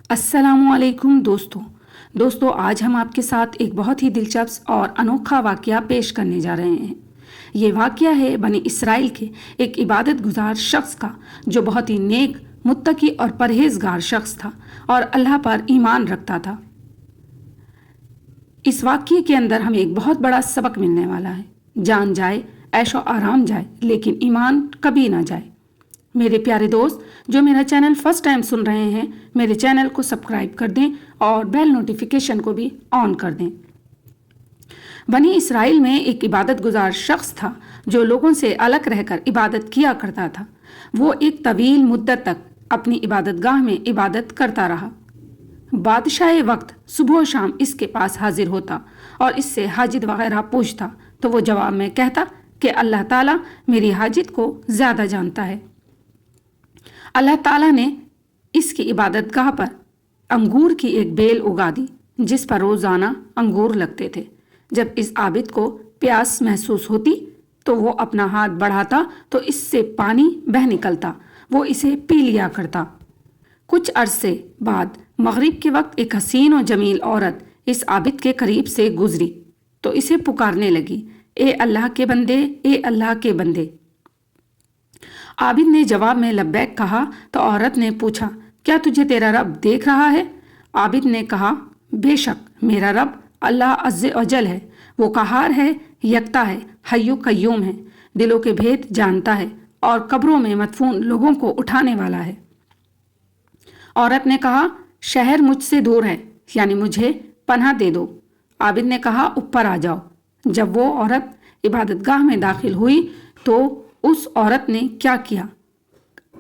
السلام علیکم دوستوں آج ہم آپ کے ساتھ ایک بہت ہی دلچسپ اور انوکھا واقعہ پیش کرنے جا رہے ہیں۔ یہ واقعہ ہے بنی اسرائیل کے ایک عبادت گزار شخص کا جو بہت ہی نیک، متقی اور پرہیزگار شخص تھا اور اللہ پر ایمان رکھتا تھا۔ اس واقعے کے اندر ہمیں ایک بہت بڑا سبق ملنے والا ہے۔ جان جائے، عیش و آرام جائے، لیکن ایمان کبھی نہ جائے۔ میرے پیارے دوست جو میرا چینل فرسٹ ٹائم سن رہے ہیں، میرے چینل کو سبسکرائب کر دیں اور بیل نوٹیفیکیشن کو بھی آن کر دیں۔ بنی اسرائیل میں ایک عبادت گزار شخص تھا جو لوگوں سے الگ رہ کر عبادت کیا کرتا تھا۔ وہ ایک طویل مدت تک اپنی عبادت گاہ میں عبادت کرتا رہا۔ بادشاہ وقت صبح و شام اس کے پاس حاضر ہوتا اور اس سے حاجت وغیرہ پوچھتا تو وہ جواب میں کہتا کہ اللہ تعالیٰ میری حاجت کو زیادہ جانتا ہے۔ اللہ تعالیٰ نے اس کی عبادت گاہ پر انگور کی ایک بیل اگا دی جس پر روزانہ انگور لگتے تھے۔ جب اس عابد کو پیاس محسوس ہوتی تو وہ اپنا ہاتھ بڑھاتا تو اس سے پانی بہہ نکلتا، وہ اسے پی لیا کرتا۔ کچھ عرصے بعد مغرب کے وقت ایک حسین و جمیل عورت اس عابد کے قریب سے گزری تو اسے پکارنے لگی، اے اللہ کے بندے، اے اللہ کے بندے۔ عابد نے جواب میں لبیک کہا تو عورت نے پوچھا، کیا تجھے تیرا رب دیکھ رہا ہے؟ عابد نے کہا، بے شک میرا رب اللہ عز و جل ہے، وہ قہار ہے، یکتا ہے، حی و قیوم ہے، دلوں کے بھید جانتا ہے اور قبروں میں مدفون لوگوں کو اٹھانے والا ہے۔ عورت نے کہا، شہر مجھ سے دور ہے، یعنی مجھے پناہ دے دو۔ عابد نے کہا، اوپر آ جاؤ۔ جب وہ عورت عبادت گاہ میں داخل ہوئی تو اس عورت نے کیا کیا؟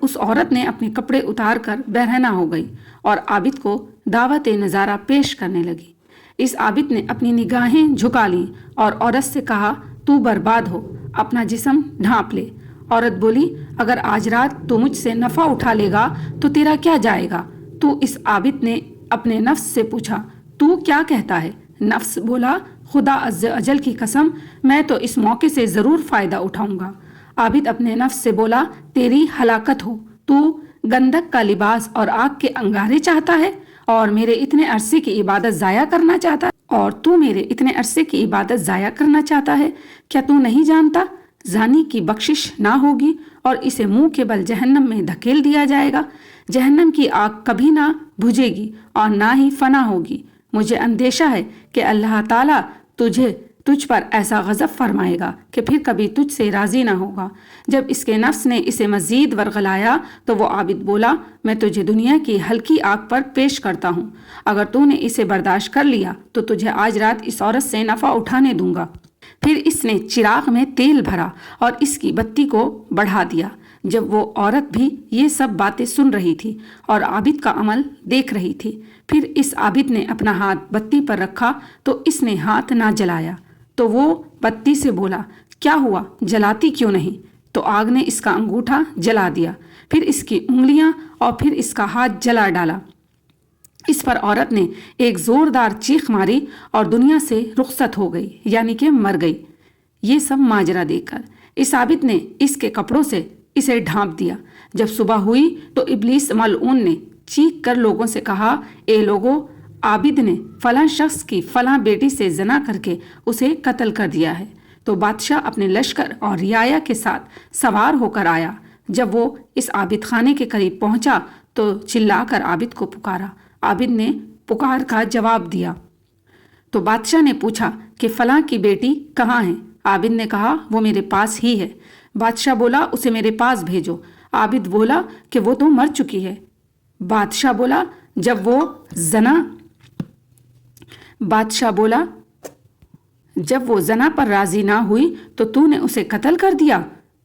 اس عورت نے اپنے کپڑے اتار کر برہنہ ہو گئی اور عابد کو دعوت نظارہ پیش کرنے لگی۔ اس عابد نے اپنی نگاہیں جھکا لیں اور عورت سے کہا، تو برباد ہو، اپنا جسم ڈھانپ لے۔ عورت بولی، اگر آج رات تو مجھ سے نفع اٹھا لے گا تو تیرا کیا جائے گا؟ تو اس عابد نے اپنے نفس سے پوچھا، تو کیا کہتا ہے؟ نفس بولا، خدا عز و جل کی قسم، میں تو اس موقع سے ضرور فائدہ اٹھاؤں گا۔ عابد اپنے نفس سے بولا، تیری ہلاکت ہو، تو گندک کا لباس اور آگ کے انگارے چاہتا ہے اور میرے اتنے عرصے کی عبادت ضائع کرنا چاہتا ہے کیا تو نہیں جانتا زانی کی بخشش نہ ہوگی اور اسے منہ کے بل جہنم میں دھکیل دیا جائے گا۔ جہنم کی آگ کبھی نہ بجھے گی اور نہ ہی فنا ہوگی۔ مجھے اندیشہ ہے کہ اللہ تعالیٰ تجھ پر ایسا غضب فرمائے گا کہ پھر کبھی تجھ سے راضی نہ ہوگا۔ جب اس کے نفس نے اسے مزید ورغلایا تو وہ عابد بولا، میں تجھے دنیا کی ہلکی آگ پر پیش کرتا ہوں، اگر تو نے اسے برداشت کر لیا تو تجھے آج رات اس عورت سے نفع اٹھانے دوں گا۔ پھر اس نے چراغ میں تیل بھرا اور اس کی بتی کو بڑھا دیا۔ جب وہ عورت بھی یہ سب باتیں سن رہی تھی اور عابد کا عمل دیکھ رہی تھی، پھر اس عابد نے اپنا ہاتھ بتی پر رکھا تو اس نے ہاتھ نہ جلایا۔ تو وہ بتی سے بولا، کیا ہوا، جلاتی کیوں نہیں؟ تو آگ نے اس کا انگوٹھا جلا دیا، پھر اس کی انگلیاں اور پھر اس کا ہاتھ جلا ڈالا۔ اس پر عورت نے ایک زوردار چیخ ماری اور دنیا سے رخصت ہو گئی، یعنی کہ مر گئی۔ یہ سب ماجرا دیکھ کر اس عابد نے اس کے کپڑوں سے اسے ڈھانپ دیا۔ جب صبح ہوئی تو ابلیس ملعون نے چیخ کر لوگوں سے کہا، اے لوگو، عابد نے فلاں شخص کی فلاں بیٹی سے زنا کر کے اسے قتل کر دیا ہے۔ تو بادشاہ اپنے لشکر اور رعایا کے ساتھ سوار ہو کر آیا۔ جب وہ اس عابد خانے کے قریب پہنچا تو چلا کر عابد کو پکارا۔ عابد نے پکار کا جواب دیا تو بادشاہ نے پوچھا کہ فلاں کی بیٹی کہاں ہے؟ عابد نے کہا، وہ میرے پاس ہی ہے۔ بادشاہ بولا، اسے میرے پاس بھیجو۔ عابد بولا کہ وہ تو مر چکی ہے۔ بادشاہ بولا جب وہ زنا پر راضی نہ ہوئی تو نے اسے قتل کر دیا۔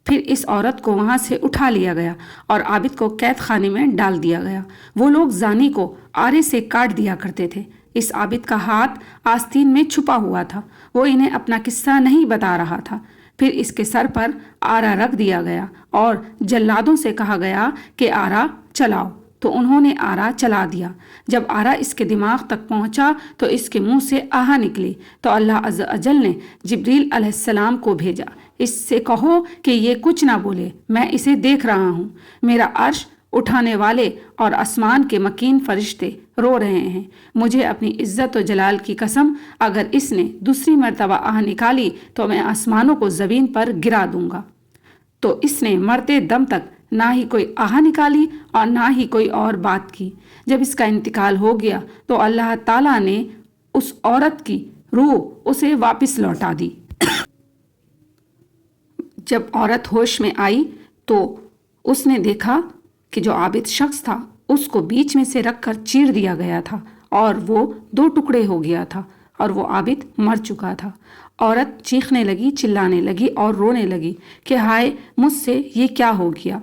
پھر اس عورت کو وہاں سے اٹھا لیا گیا اور عابد کو قید خانے میں ڈال دیا گیا۔ وہ لوگ زانی کو آرے سے کاٹ دیا کرتے تھے۔ اس عابد کا ہاتھ آستین میں چھپا ہوا تھا، وہ انہیں اپنا قصہ نہیں بتا رہا تھا۔ پھر اس کے سر پر آرا رکھ دیا گیا اور جلادوں سے کہا گیا کہ آرا چلاؤ، تو انہوں نے آرا چلا دیا۔ جب آرا اس کے دماغ تک پہنچا تو اس کے منہ سے آہ نکلی تو اللہ عز و جل نے جبریل علیہ السلام کو بھیجا، اس سے کہو کہ یہ کچھ نہ بولے، میں اسے دیکھ رہا ہوں۔ میرا عرش اٹھانے والے اور آسمان کے مکین فرشتے رو رہے ہیں۔ مجھے اپنی عزت و جلال کی قسم، اگر اس نے دوسری مرتبہ آہ نکالی تو میں آسمانوں کو زمین پر گرا دوں گا۔ تو اس نے مرتے دم تک نہ ہی کوئی آہ نکالی اور نہ ہی کوئی اور بات کی۔ جب اس کا انتقال ہو گیا تو اللہ تعالیٰ نے اس عورت کی روح اسے واپس لوٹا دی۔ جب عورت ہوش میں آئی تو اس نے دیکھا کہ جو عابد شخص تھا اس کو بیچ میں سے رکھ کر چیر دیا گیا تھا اور وہ 2 ٹکڑے ہو گیا تھا اور وہ عابد مر چکا تھا۔ عورت چیخنے لگی، چلانے لگی اور رونے لگی کہ ہائے مجھ سے یہ کیا ہو گیا۔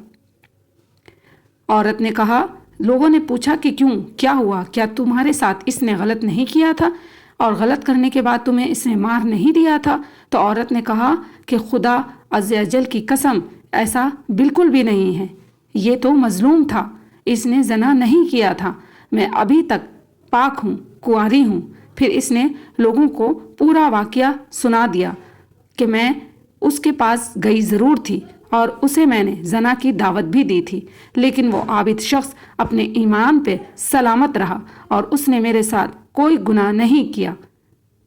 عورت نے کہا، لوگوں نے پوچھا کہ کیوں، کیا ہوا، کیا تمہارے ساتھ اس نے غلط نہیں کیا تھا اور غلط کرنے کے بعد تمہیں اس نے مار نہیں دیا تھا؟ تو عورت نے کہا کہ خدا عز و جل کی قسم، ایسا بالکل بھی نہیں ہے، یہ تو مظلوم تھا، اس نے زنا نہیں کیا تھا، میں ابھی تک پاک ہوں، کنواری ہوں۔ پھر اس نے لوگوں کو پورا واقعہ سنا دیا کہ میں اس کے پاس گئی ضرور تھی اور اسے میں نے زنا کی دعوت بھی دی تھی، لیکن وہ عابد شخص اپنے ایمان پہ سلامت رہا اور اس نے میرے ساتھ کوئی گناہ نہیں کیا۔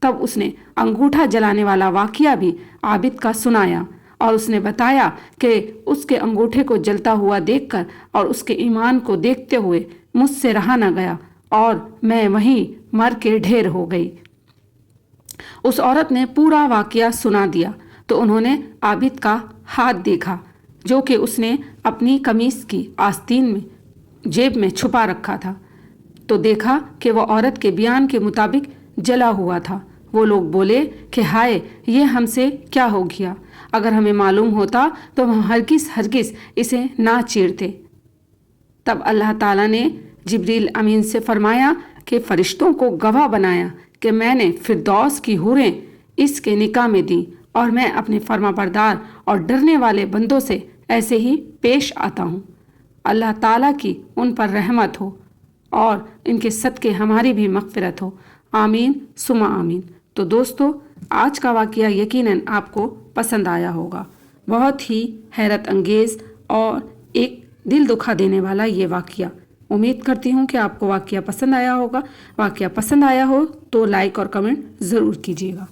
تب اس نے انگوٹھا جلانے والا واقعہ بھی عابد کا سنایا اور اس نے بتایا کہ اس کے انگوٹھے کو جلتا ہوا دیکھ کر اور اس کے ایمان کو دیکھتے ہوئے مجھ سے رہا نہ گیا اور میں وہیں مر کے ڈھیر ہو گئی۔ اس عورت نے پورا واقعہ سنا دیا تو انہوں نے عابد کا ہاتھ دیکھا جو کہ اس نے اپنی قمیص کی آستین میں جیب میں چھپا رکھا تھا، تو دیکھا کہ وہ عورت کے بیان کے مطابق جلا ہوا تھا۔ وہ لوگ بولے کہ ہائے یہ ہم سے کیا ہو گیا، اگر ہمیں معلوم ہوتا تو ہم ہرگز اسے نہ چیرتے۔ تب اللہ تعالیٰ نے جبریل امین سے فرمایا کہ فرشتوں کو گواہ بنایا کہ میں نے فردوس کی حوریں اس کے نکاح میں دیں اور میں اپنے فرما بردار اور ڈرنے والے بندوں سے ایسے ہی پیش آتا ہوں۔ اللہ تعالیٰ کی ان پر رحمت ہو اور ان کے صدقے ہماری بھی مغفرت ہو، آمین ثم آمین۔ تو دوستو، آج کا واقعہ یقیناً آپ کو پسند آیا ہوگا۔ بہت ہی حیرت انگیز اور ایک دل دکھا دینے والا یہ واقعہ۔ امید کرتی ہوں کہ آپ کو واقعہ پسند آیا ہوگا۔ واقعہ پسند آیا ہو تو لائک اور کمنٹ ضرور کیجیے گا۔